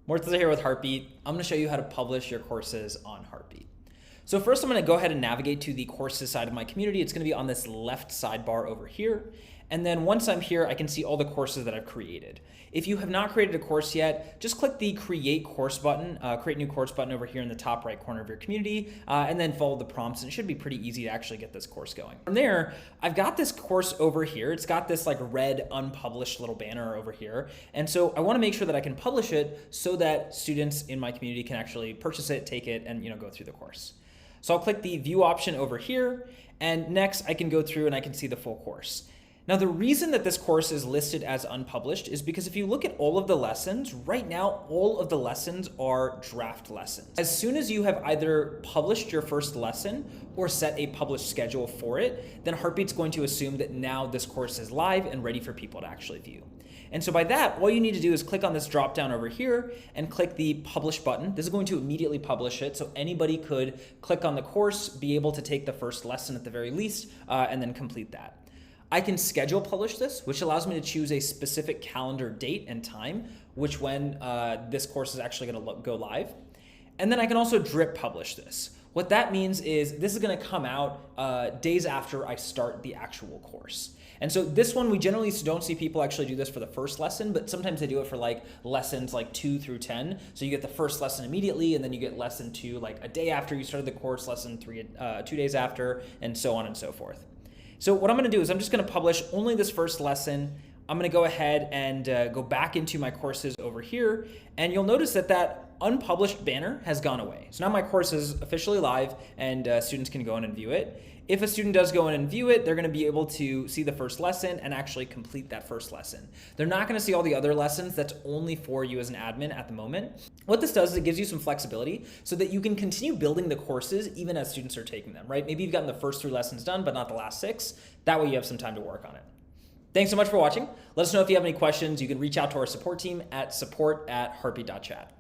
Mortza here with Heartbeat. I'm going to show you how to publish your courses on Heartbeat. So first I'm going to go ahead and navigate to the courses side of my community. It's going to be on this left sidebar over here. And then once I'm here, I can see all the courses that I've created. If you have not created a course yet, just click the create course button, create new course button over here in the top right corner of your community, and then follow the prompts. And it should be pretty easy to actually get this course going. From there, I've got this course over here. It's got this like red unpublished little banner over here. And so I want to make sure that I can publish it so that students in my community can actually purchase it, take it, and go through the course. So I'll click the view option over here, and next I can go through and I can see the full course. Now, the reason that this course is listed as unpublished is because if you look at all of the lessons, right now, all of the lessons are draft lessons. As soon as you have either published your first lesson or set a published schedule for it, then Heartbeat's going to assume that now this course is live and ready for people to actually view. And so by that, all you need to do is click on this drop down over here and click the publish button. This is going to immediately publish it. So anybody could click on the course, be able to take the first lesson at the very least, and then complete that. I can schedule publish this, which allows me to choose a specific calendar date and time, when this course is actually going to go live. And then I can also drip publish this. What that means is this is going to come out days after I start the actual course. And so this one, we generally don't see people actually do this for the first lesson, but sometimes they do it for like lessons like 2 through 10. So you get the first lesson immediately, and then you get lesson 2 like a day after you started the course, lesson 3 2 days after, and so on and so forth. So what I'm going to do is I'm just going to publish only this first lesson. I'm going to go ahead and go back into my courses over here, and you'll notice that that unpublished banner has gone away. So now my course is officially live, and students can go in and view it. If a student does go in and view it, they're going to be able to see the first lesson and actually complete that first lesson. They're not going to see all the other lessons. That's only for you as an admin at the moment. What this does is it gives you some flexibility so that you can continue building the courses even as students are taking them, right? Maybe you've gotten the first 3 lessons done, but not the last 6. That way you have some time to work on it. Thanks so much for watching. Let us know if you have any questions. You can reach out to our support team at support@heartbeat.chat.